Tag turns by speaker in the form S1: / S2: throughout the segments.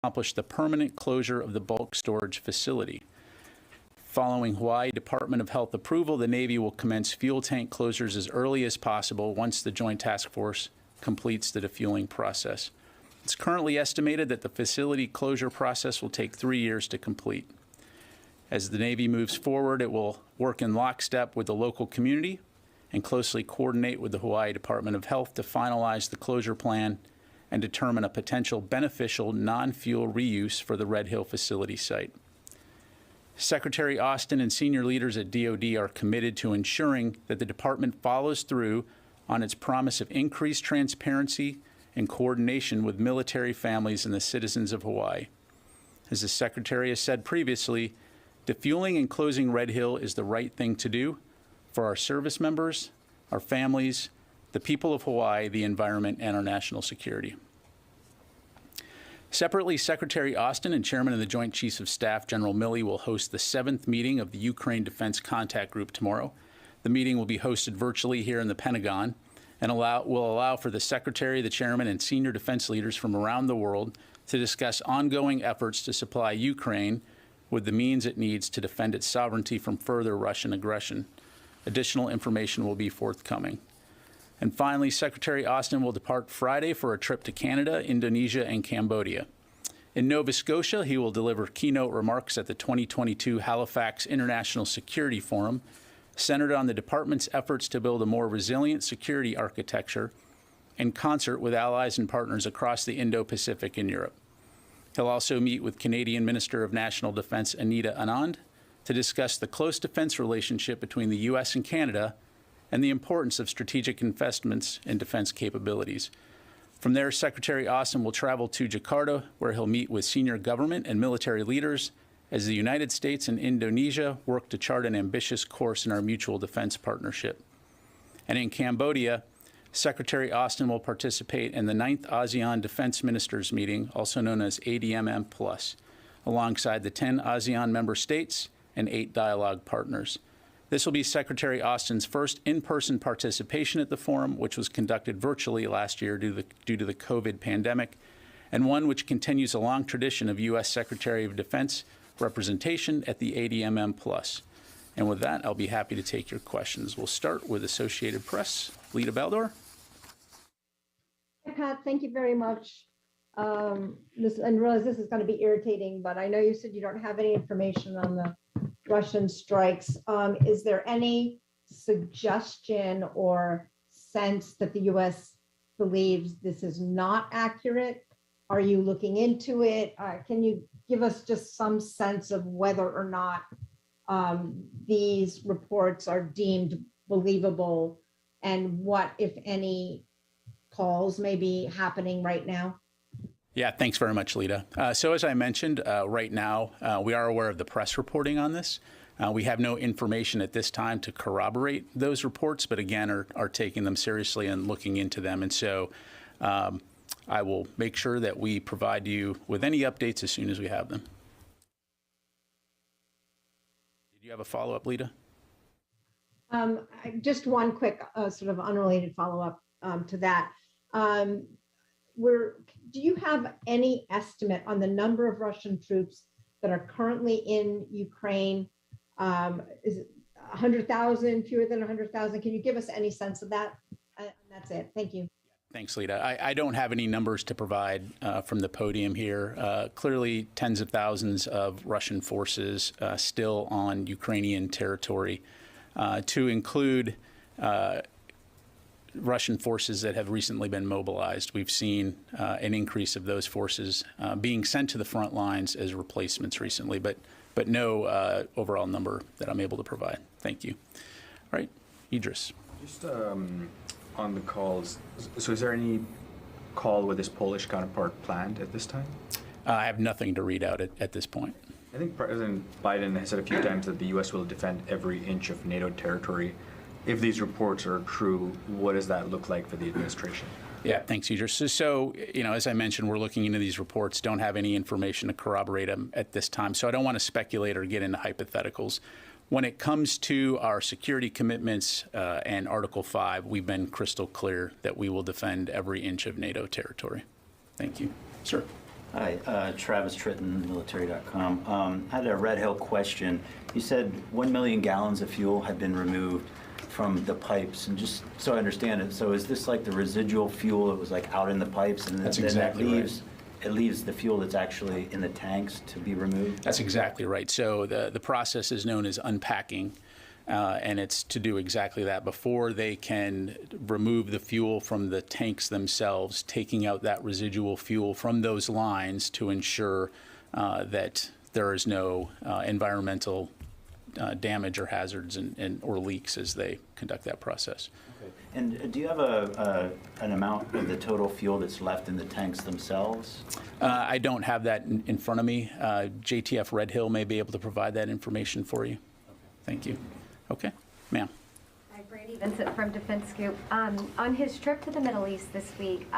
S1: accomplish the permanent closure of the bulk storage facility. Following Hawaii Department of Health approval, the Navy will commence fuel tank closures as early as possible once the Joint Task Force completes the defueling process. It's currently estimated that the facility closure process will take 3 years to complete. As the Navy moves forward, it will work in lockstep with the local community and closely coordinate with the Hawaii Department of Health to finalize the closure plan and determine a potential beneficial non-fuel reuse for the Red Hill facility site. Secretary Austin and senior leaders at DoD are committed to ensuring that the department follows through on its promise of increased transparency and coordination with military families and the citizens of Hawaii. As the Secretary has said previously, defueling and closing Red Hill is the right thing to do for our service members, our families, the people of Hawaii, the environment, and our national security. Separately, Secretary Austin and Chairman of the Joint Chiefs of Staff, General Milley, will host the 7th meeting of the Ukraine Defense Contact Group tomorrow. The meeting will be hosted virtually here in the Pentagon and will allow for the Secretary, the Chairman, and senior defense leaders from around the world to discuss ongoing efforts to supply Ukraine with the means it needs to defend its sovereignty from further Russian aggression. Additional information will be forthcoming. And finally, Secretary Austin will depart Friday for a trip to Canada, Indonesia, and Cambodia. In Nova Scotia, he will deliver keynote remarks at the 2022 Halifax International Security Forum, centered on the department's efforts to build a more resilient security architecture in concert with allies and partners across the Indo-Pacific and Europe. He'll also meet with Canadian Minister of National Defense Anita Anand to discuss the close defense relationship between the U.S. and Canada and the importance of strategic investments in defense capabilities. From there, Secretary Austin will travel to Jakarta, where he'll meet with senior government and military leaders as the United States and Indonesia work to chart an ambitious course in our mutual defense partnership. And in Cambodia, Secretary Austin will participate in the 9th ASEAN Defense Ministers meeting, also known as ADMM+, alongside the 10 ASEAN member states and 8 dialogue partners. This will be Secretary Austin's first in-person participation at the forum, which was conducted virtually last year due to the COVID pandemic, and one which continues a long tradition of U.S. Secretary of Defense representation at the ADMM+. And with that, I'll be happy to take your questions. We'll start with Associated Press. Lita Baldor.
S2: Hi, Pat, thank you very much. I realize this is going to be irritating, but I know you said you don't have any information on the Russian strikes. Is there any suggestion or sense that the U.S. believes this is not accurate? Are you looking into it? Can you give us just some sense of whether or not these reports are deemed believable, and what, if any, calls may be happening right now?
S1: Yeah, thanks very much, Lita. So as I mentioned, right now, we are aware of the press reporting on this. We have no information at this time to corroborate those reports, but again, are taking them seriously and looking into them. And so I will make sure that we provide you with any updates as soon as we have them. Did you have a follow-up, Lita?
S2: Just one quick sort of unrelated follow-up to that. Do you have any estimate on the number of Russian troops that are currently in Ukraine? Is it 100,000, fewer than 100,000? Can you give us any sense of that? That's it. Thank you.
S1: Thanks, Lita. I don't have any numbers to provide from the podium here. Clearly, tens of thousands of Russian forces still on Ukrainian territory, to include Russian forces that have recently been mobilized. We've seen an increase of those forces being sent to the front lines as replacements recently, but no overall number that I'm able to provide. Thank you. All right, Idris.
S3: Just on the calls, so is there any call with his Polish counterpart planned at this time?
S1: I have nothing to read out at this point.
S3: I think President Biden has said a few times that the U.S. will defend every inch of NATO territory. If these reports are true, what does that look like for the administration?
S1: Yeah, thanks, Idris. So, as I mentioned, we're looking into these reports, don't have any information to corroborate them at this time. So I don't want to speculate or get into hypotheticals. When it comes to our security commitments and Article 5, we've been crystal clear that we will defend every inch of NATO territory. Thank you. Sir.
S4: Hi, Travis Tritton, military.com. I had a Red Hill question. You said 1 million gallons of fuel had been removed from the pipes, and just so I understand it, so is this like the residual fuel that was like out in the pipes, and
S1: That's
S4: then
S1: exactly
S4: that
S1: right.
S4: leaves, it leaves the fuel that's actually in the tanks to be removed?
S1: That's exactly right. So the process is known as unpacking, and it's to do exactly that. Before they can remove the fuel from the tanks themselves, taking out that residual fuel from those lines to ensure that there is no environmental damage or hazards or leaks as they conduct that process.
S4: Okay. And do you have an amount of the total fuel that's left in the tanks themselves?
S1: I don't have that in front of me. JTF Red Hill may be able to provide that information for you. Thank you. Okay, ma'am.
S5: Hi, Brady Vincent from Defense Scoop. On his trip to the Middle East this week,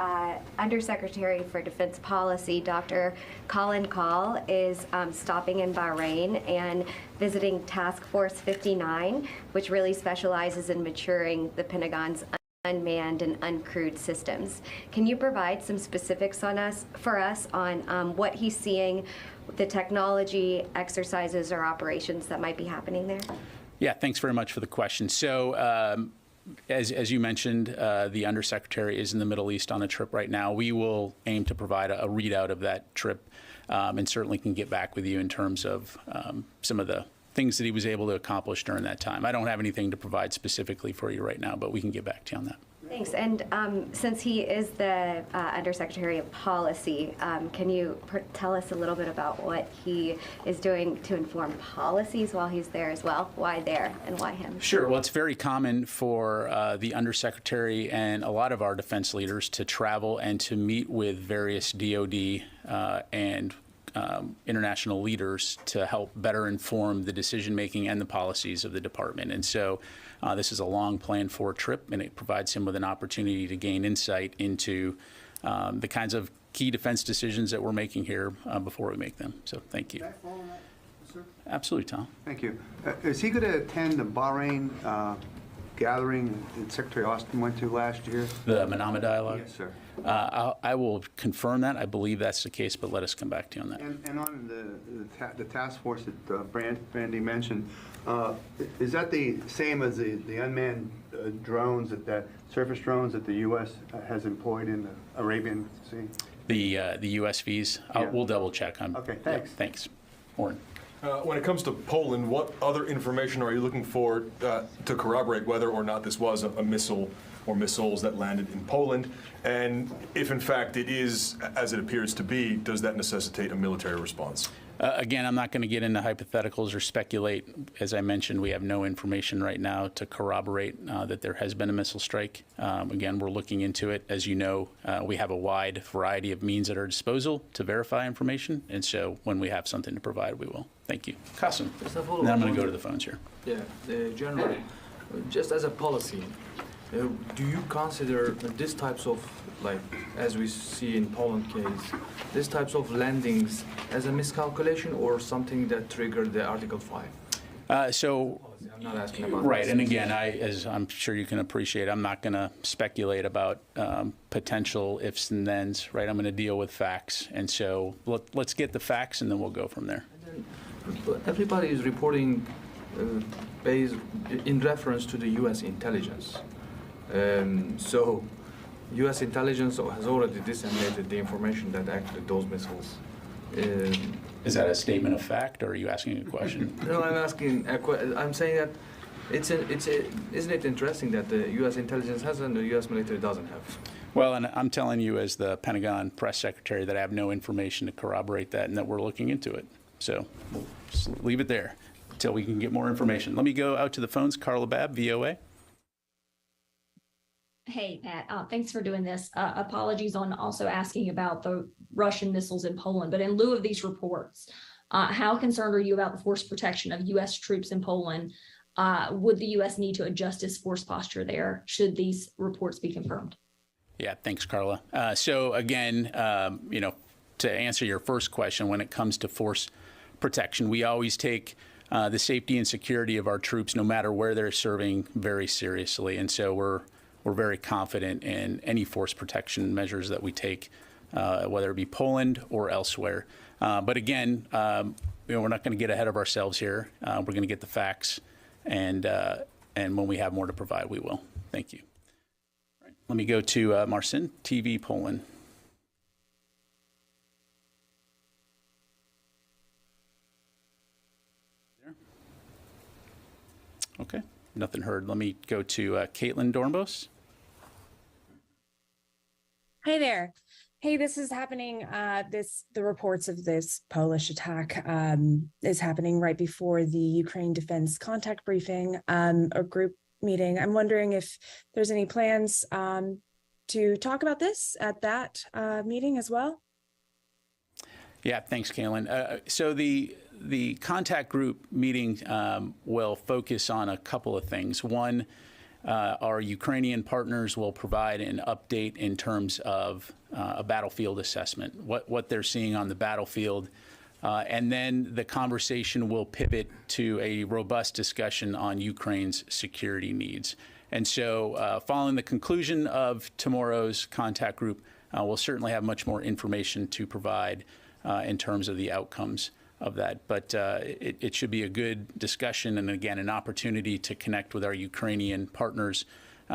S5: Undersecretary for Defense Policy, Dr. Colin Kahl, is stopping in Bahrain and visiting Task Force 59, which really specializes in maturing the Pentagon's unmanned and uncrewed systems. Can you provide some specifics for us on what he's seeing, the technology, exercises, or operations that might be happening there?
S1: Yeah, thanks very much for the question. So, as you mentioned, the Undersecretary is in the Middle East on a trip right now. We will aim to provide a readout of that trip, and certainly can get back with you in terms of some of the things that he was able to accomplish during that time. I don't have anything to provide specifically for you right now, but we can get back to you on that.
S5: Thanks. And since he is the Undersecretary of Policy, can you tell us a little bit about what he is doing to inform policies while he's there as well? Why there and why him?
S1: Sure. Well, it's very common for the Undersecretary and a lot of our defense leaders to travel and to meet with various DoD and international leaders to help better inform the decision-making and the policies of the department. And so this is a long planned for trip, and it provides him with an opportunity to gain insight into the kinds of key defense decisions that we're making here before we make them. So thank you.
S6: Can I follow that, sir?
S1: Absolutely, Tom.
S6: Thank you. Is he going to attend the Bahrain gathering that Secretary Austin went to last year?
S1: The Manama Dialogue?
S6: Yes, sir.
S1: I will confirm that. I believe that's the case, but let us come back to you on that.
S6: And on the task force that Brandy mentioned, is that the same as the unmanned drones, that surface drones that the U.S. has employed in the Arabian Sea?
S1: The USVs?
S6: Yeah.
S1: We'll double check on.
S6: Okay, thanks.
S1: Yeah, thanks. Oren.
S7: When it comes to Poland, what other information are you looking for to corroborate whether or not this was a missile or missiles that landed in Poland? And if in fact it is, as it appears to be, does that necessitate a military response?
S1: Again, I'm not going to get into hypotheticals or speculate. As I mentioned, we have no information right now to corroborate that there has been a missile strike. Again, we're looking into it. As you know, we have a wide variety of means at our disposal to verify information. And so when we have something to provide, we will. Thank you. Qasim.
S8: Just a
S1: And
S8: follow-up
S1: then I'm going
S8: on-
S1: to go to the phones here.
S8: Yeah, General, just as a policy, do you consider these types of, like, as we see in Poland case, these types of landings as a miscalculation or something that triggered the Article 5? I'm not asking about
S1: Right,
S8: this.
S1: and again, as I'm sure you can appreciate, I'm not going to speculate about potential ifs and thens, right? I'm going to deal with facts, and so let's get the facts, and then we'll go from there.
S8: But everybody is reporting based in reference to the U.S. intelligence. So U.S. intelligence has already disseminated the information that actually those missiles.
S1: Is that a statement of fact, or are you asking a question?
S8: No, I'm asking. I'm saying that isn't it interesting that the U.S. intelligence has and the U.S. military doesn't have?
S1: Well, and I'm telling you as the Pentagon press secretary that I have no information to corroborate that and that we're looking into it. So we'll just leave it there until we can get more information. Let me go out to the phones. Carla Babb, VOA.
S9: Hey, Pat, thanks for doing this. Apologies on also asking about the Russian missiles in Poland, but in lieu of these reports, how concerned are you about the force protection of U.S. troops in Poland? Would the U.S. need to adjust its force posture there should these reports be confirmed?
S1: Yeah, thanks, Carla. So again, to answer your first question, when it comes to force protection, we always take the safety and security of our troops, no matter where they're serving, very seriously. And so we're very confident in any force protection measures that we take whether it be Poland or elsewhere. But again, we're not going to get ahead of ourselves here. We're going to get the facts, and when we have more to provide, we will. Thank you. All right, let me go to Marcin, TV Poland. There? Okay, nothing heard. Let me go to Caitlin Dornbos.
S10: Hi there. Hey, this is happening. The reports of this Polish attack is happening right before the Ukraine Defense Contact Briefing, a group meeting. I'm wondering if there's any plans to talk about this at that meeting as well.
S1: Yeah, thanks, Caitlin. So the contact group meeting will focus on a couple of things. One, our Ukrainian partners will provide an update in terms of a battlefield assessment, what they're seeing on the battlefield, and then the conversation will pivot to a robust discussion on Ukraine's security needs. And so following the conclusion of tomorrow's contact group, we'll certainly have much more information to provide in terms of the outcomes of that. But it should be a good discussion and, again, an opportunity to connect with our Ukrainian partners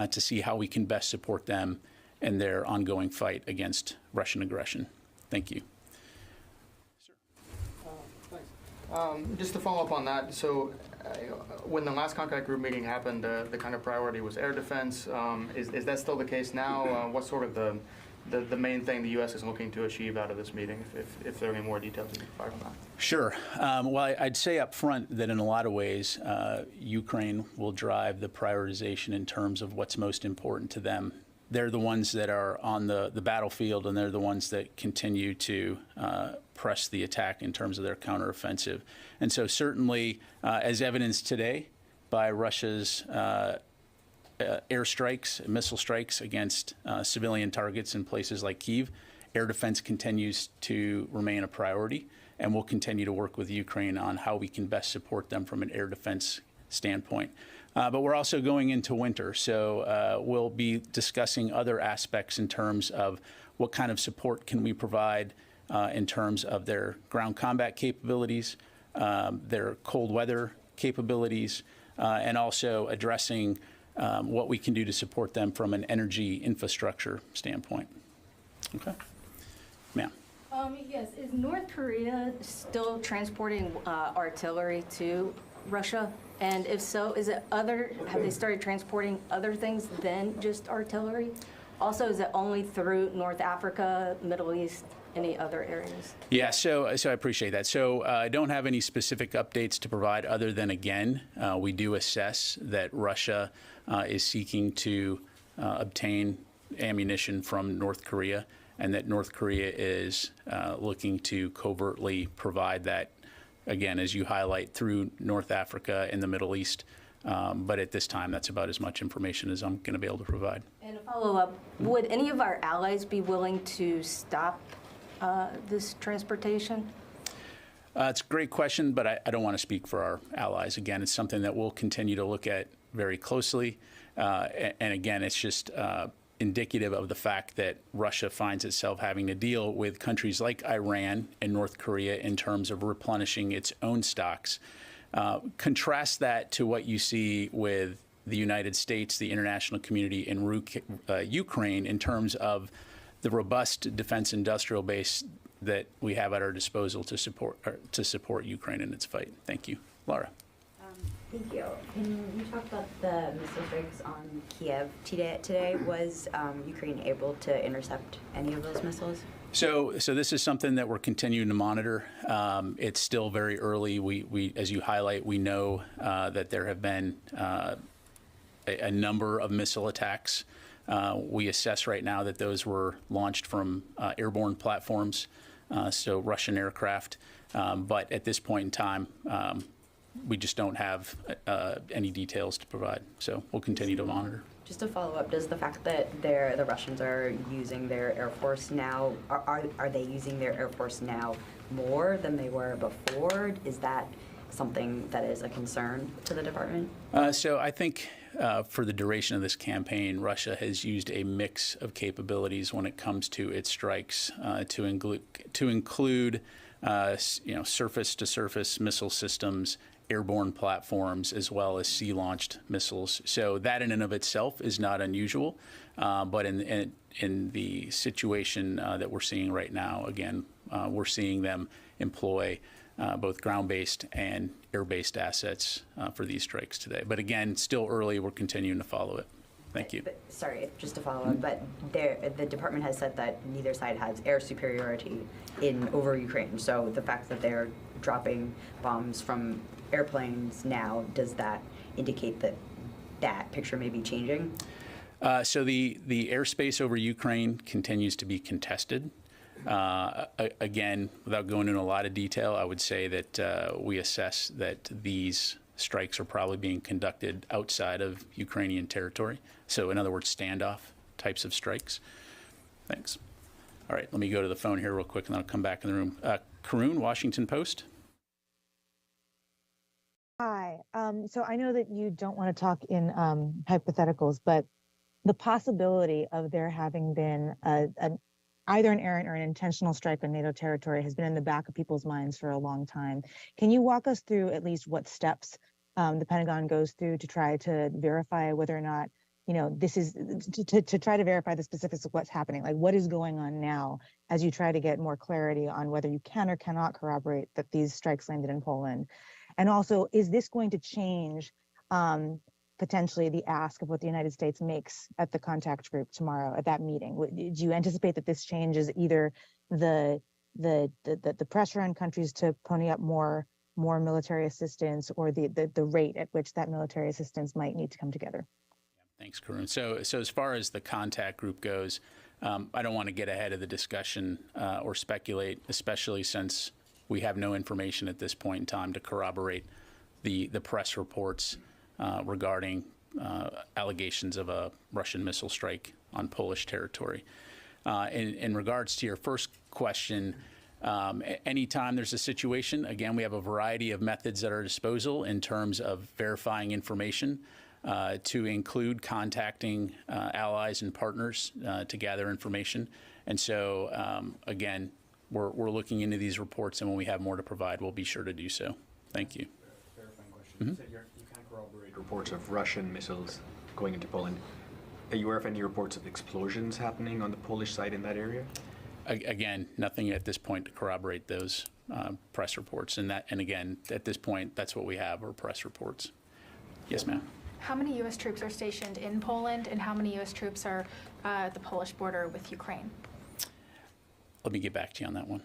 S1: to see how we can best support them in their ongoing fight against Russian aggression. Thank you.
S11: Thanks. Just to follow up on that, so when the last contact group meeting happened, the kind of priority was air defense. Is that still the case now? What's sort of the main thing the U.S. is looking to achieve out of this meeting, if there are any more details you can provide on that?
S1: Sure. Well, I'd say up front that in a lot of ways, Ukraine will drive the prioritization in terms of what's most important to them. They're the ones that are on the battlefield, and they're the ones that continue to press the attack in terms of their counteroffensive. And so certainly, as evidenced today by Russia's airstrikes, missile strikes against civilian targets in places like Kyiv, air defense continues to remain a priority, and we'll continue to work with Ukraine on how we can best support them from an air defense standpoint. But we're also going into winter, so we'll be discussing other aspects in terms of what kind of support can we provide in terms of their ground combat capabilities, their cold weather capabilities, and also addressing what we can do to support them from an energy infrastructure standpoint. Okay, ma'am.
S12: Yes, is North Korea still transporting artillery to Russia? And if so, have they started transporting other things than just artillery? Also, is it only through North Africa, Middle East, any other areas?
S1: Yeah, so I appreciate that. So I don't have any specific updates to provide other than, again, we do assess that Russia is seeking to obtain ammunition from North Korea, and that North Korea is looking to covertly provide that, again, as you highlight, through North Africa and the Middle East. But at this time, that's about as much information as I'm going to be able to provide.
S12: And a follow-up, would any of our allies be willing to stop this transportation?
S1: It's a great question, but I don't want to speak for our allies. Again, it's something that we'll continue to look at very closely. And again, it's just indicative of the fact that Russia finds itself having to deal with countries like Iran and North Korea in terms of replenishing its own stocks. Contrast that to what you see with the United States, the international community, and Ukraine in terms of the robust defense industrial base that we have at our disposal to support Ukraine in its fight. Thank you. Laura.
S13: Thank you. Can you talk about the missile strikes on Kiev today? Was Ukraine able to intercept any of those missiles?
S1: So this is something that we're continuing to monitor. It's still very early. We, as you highlight, we know that there have been a number of missile attacks. We assess right now that those were launched from airborne platforms, so Russian aircraft. But at this point in time, we just don't have any details to provide. So we'll continue to monitor.
S13: Just to follow up, does the fact that the Russians are using their Air Force now, are they using their Air Force now more than they were before? Is that something that is a concern to the department?
S1: So I think for the duration of this campaign, Russia has used a mix of capabilities when it comes to its strikes, to include surface-to-surface missile systems, airborne platforms, as well as sea-launched missiles. So that in and of itself is not unusual, but in the situation that we're seeing right now, again, we're seeing them employ both ground-based and air-based assets for these strikes today. But again, still early. We're continuing to follow it. Thank you.
S13: But, sorry, just to follow up, but the department has said that neither side has air superiority over Ukraine. So the fact that they're dropping bombs from airplanes now, does that indicate that that picture may be changing?
S1: So the airspace over Ukraine continues to be contested. Again, without going into a lot of detail, I would say that we assess that these strikes are probably being conducted outside of Ukrainian territory. So in other words, standoff types of strikes. Thanks. All right, let me go to the phone here real quick and then I'll come back in the room. Karun, Washington Post.
S14: Hi. So I know that you don't want to talk in hypotheticals, but the possibility of there having been either an errant or an intentional strike on NATO territory has been in the back of people's minds for a long time. Can you walk us through at least what steps the Pentagon goes through to try to verify whether or not, this is to try to verify the specifics of what's happening? Like, what is going on now as you try to get more clarity on whether you can or cannot corroborate that these strikes landed in Poland? And also, is this going to change potentially the ask of what the United States makes at the contact group tomorrow at that meeting? Do you anticipate that this changes either the pressure on countries to pony up more military assistance, or the rate at which that military assistance might need to come together?
S1: Thanks, Karun. So as far as the contact group goes, I don't want to get ahead of the discussion or speculate, especially since we have no information at this point in time to corroborate the press reports regarding allegations of a Russian missile strike on Polish territory. In regards to your first question, anytime there's a situation, again, we have a variety of methods at our disposal in terms of verifying information, to include contacting allies and partners to gather information. And so, again, we're looking into these reports, and when we have more to provide, we'll be sure to do so. Thank you.
S3: Clarifying question. You said you can't corroborate reports of Russian missiles going into Poland. Are you aware of any reports of explosions happening on the Polish side in that area?
S1: Again, nothing at this point to corroborate those press reports. And again, at this point, that's what we have, are press reports. Yes, ma'am.
S15: How many U.S. troops are stationed in Poland, and how many U.S. troops are at the Polish border with Ukraine?
S1: Let me get back to you on that one.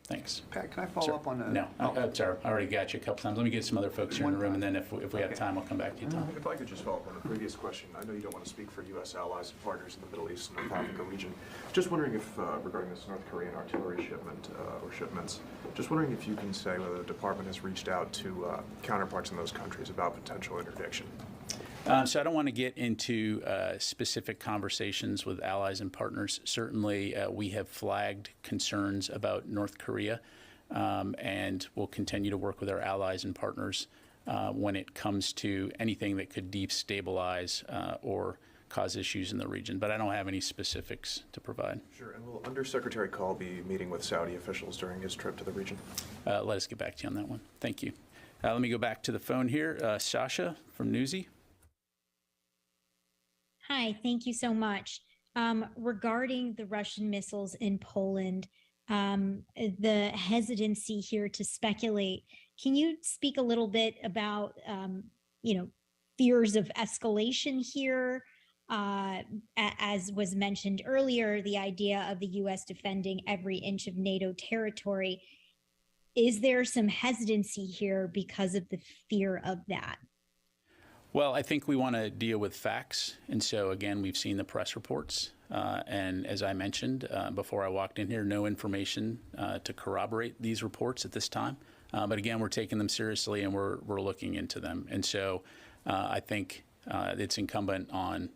S1: Thanks.
S6: Pat, can I follow up on that?
S1: No, I'm sorry. I already got you a couple times. Let me get some other folks here in the room, and then if we have time, I'll come back to you, Tom.
S16: If I could just follow up on a previous question. I know you don't want to speak for U.S. allies and partners in the Middle East and North Africa region. Just wondering if, regarding this North Korean artillery shipment or shipments, just wondering if you can say whether the department has reached out to counterparts in those countries about potential interdiction.
S1: So I don't want to get into specific conversations with allies and partners. Certainly, we have flagged concerns about North Korea, and we'll continue to work with our allies and partners when it comes to anything that could destabilize or cause issues in the region. But I don't have any specifics to provide.
S16: Sure. And will Undersecretary Call be meeting with Saudi officials during his trip to the region?
S1: Let us get back to you on that one. Thank you. Let me go back to the phone here. Sasha from Newsy.
S17: Hi, thank you so much. Regarding the Russian missiles in Poland, the hesitancy here to speculate, can you speak a little bit about, fears of escalation here? As was mentioned earlier, the idea of the U.S. defending every inch of NATO territory. Is there some hesitancy here because of the fear of that?
S1: Well, I think we want to deal with facts. And so, again, we've seen the press reports. And as I mentioned before I walked in here, no information to corroborate these reports at this time. But again, we're taking them seriously and we're looking into them. And so I think it's incumbent on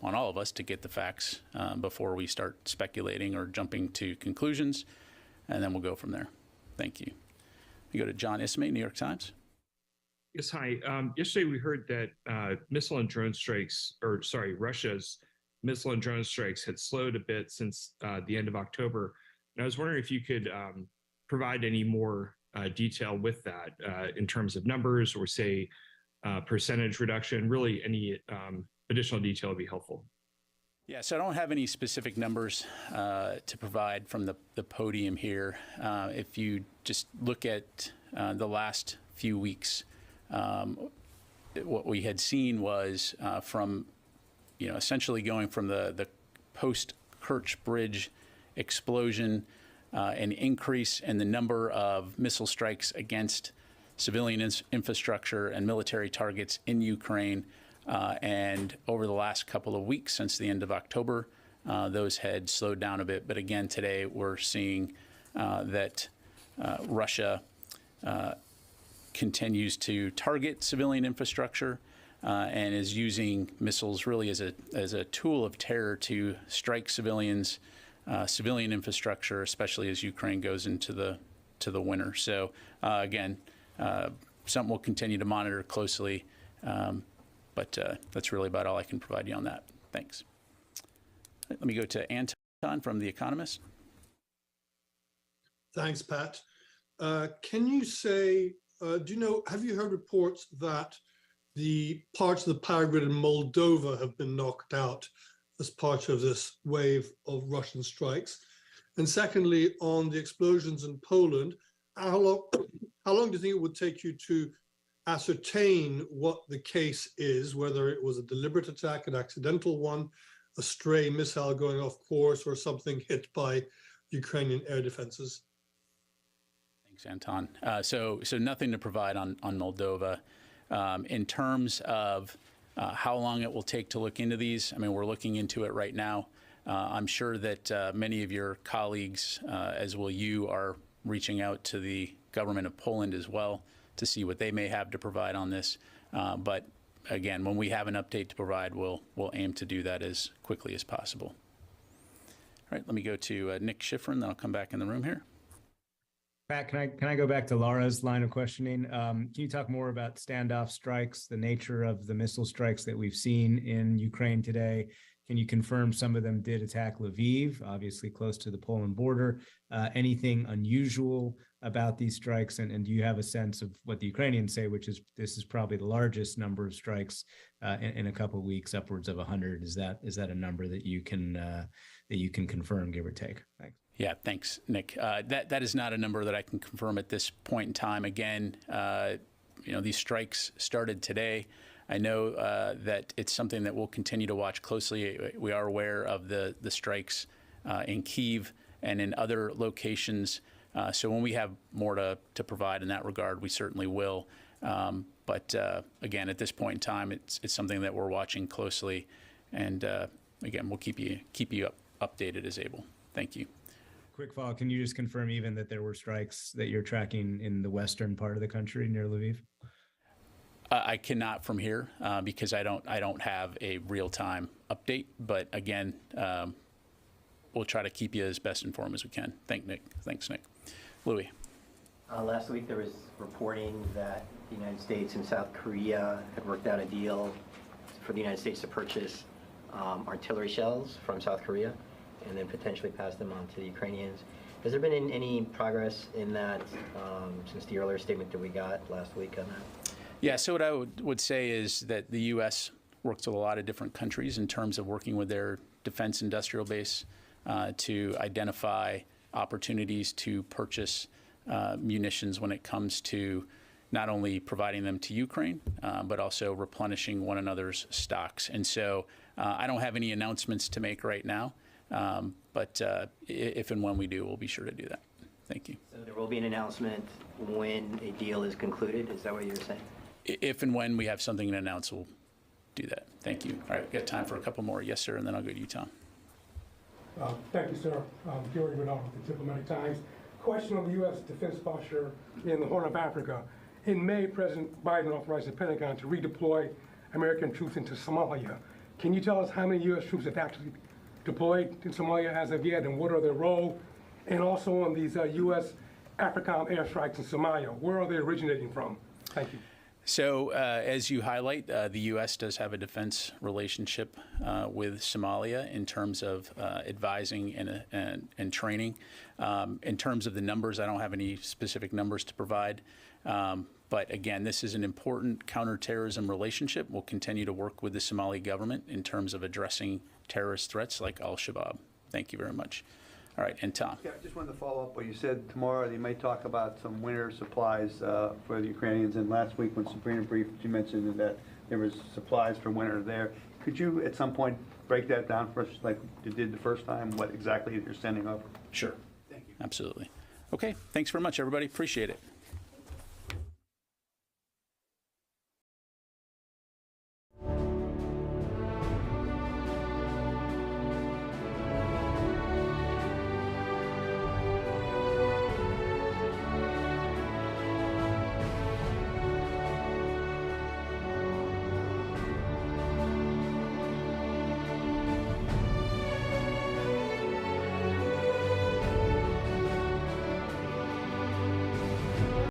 S1: all of us to get the facts before we start speculating or jumping to conclusions. And then we'll go from there. Thank you. We go to John Ismay, New York Times.
S18: Yes, hi. Yesterday we heard that missile and drone strikes, or sorry, Russia's missile and drone strikes had slowed a bit since the end of October. And I was wondering if you could provide any more detail with that in terms of numbers or say percentage reduction. Really, any additional detail would be helpful.
S1: Yeah, so I don't have any specific numbers to provide from the podium here. If you just look at the last few weeks, what we had seen was from, essentially going from the post-Kerch Bridge explosion, an increase in the number of missile strikes against civilian infrastructure and military targets in Ukraine. And over the last couple of weeks, since the end of October, those had slowed down a bit. But again, today we're seeing that Russia continues to target civilian infrastructure and is using missiles really as a tool of terror to strike civilians, civilian infrastructure, especially as Ukraine goes into the winter. So again, something we'll continue to monitor closely. But that's really about all I can provide you on that. Thanks. Let me go to Anton from The Economist.
S19: Thanks, Pat. Can you say, have you heard reports that the parts of the power grid in Moldova have been knocked out as part of this wave of Russian strikes? And secondly, on the explosions in Poland, how long do you think it would take you to ascertain what the case is, whether it was a deliberate attack, an accidental one, a stray missile going off course, or something hit by Ukrainian air defenses?
S1: Thanks, Anton. So nothing to provide on Moldova. In terms of how long it will take to look into these, I mean, we're looking into it right now. I'm sure that many of your colleagues, as will you, are reaching out to the government of Poland as well to see what they may have to provide on this. But again, when we have an update to provide, we'll aim to do that as quickly as possible. All right, let me go to Nick Schifrin, then I'll come back in the room here.
S20: Pat, can I go back to Laura's line of questioning? Can you talk more about standoff strikes, the nature of the missile strikes that we've seen in Ukraine today? Can you confirm some of them did attack Lviv, obviously close to the Poland border? Anything unusual about these strikes? And do you have a sense of what the Ukrainians say, which is this is probably the largest number of strikes in a couple of weeks, upwards of 100? Is that a number that you can confirm, give or take? Thanks.
S1: Yeah, thanks, Nick. That is not a number that I can confirm at this point in time. Again, these strikes started today. I know that it's something that we'll continue to watch closely. We are aware of the strikes in Kyiv and in other locations. So when we have more to provide in that regard, we certainly will. But again, at this point in time, it's something that we're watching closely. And again, we'll keep you updated as able. Thank you.
S20: Quick follow, can you just confirm even that there were strikes that you're tracking in the western part of the country near Lviv?
S1: I cannot from here because I don't have a real-time update. But again, we'll try to keep you as best informed as we can. Thanks, Nick. Louis.
S21: Last week there was reporting that the United States and South Korea had worked out a deal for the United States to purchase artillery shells from South Korea and then potentially pass them on to the Ukrainians. Has there been any progress in that since the earlier statement that we got last week on that?
S1: Yeah, so what I would say is that the U.S. works with a lot of different countries in terms of working with their defense industrial base to identify opportunities to purchase munitions when it comes to not only providing them to Ukraine, but also replenishing one another's stocks. And so I don't have any announcements to make right now, but if and when we do, we'll be sure to do that. Thank you.
S21: So there will be an announcement when a deal is concluded. Is that what you're saying?
S1: If and when we have something to announce, we'll do that. Thank you. All right, we've got time for a couple more. Yes, sir, and then I'll go to you, Tom.
S22: Thank you, sir. Gary Renaud with the Diplomatic Times. Question on the U.S. defense posture in the Horn of Africa. In May, President Biden authorized the Pentagon to redeploy American troops into Somalia. Can you tell us how many U.S. troops have actually deployed in Somalia as of yet, and what are their role? And also on these U.S. AFRICOM airstrikes in Somalia, where are they originating from? Thank you.
S1: So as you highlight, the U.S. does have a defense relationship with Somalia in terms of advising and training. In terms of the numbers, I don't have any specific numbers to provide. But again, this is an important counterterrorism relationship. We'll continue to work with the Somali government in terms of addressing terrorist threats like al-Shabaab. Thank you very much. All right, and Tom.
S6: Yeah, I just wanted to follow up what you said tomorrow. You may talk about some winter supplies for the Ukrainians. And last week when Sabrina briefed, you mentioned that there was supplies for winter there. Could you at some point break that down for us like you did the first time, what exactly you're sending over?
S1: Sure. Thank you. Absolutely. Okay, thanks very much, everybody. Appreciate it.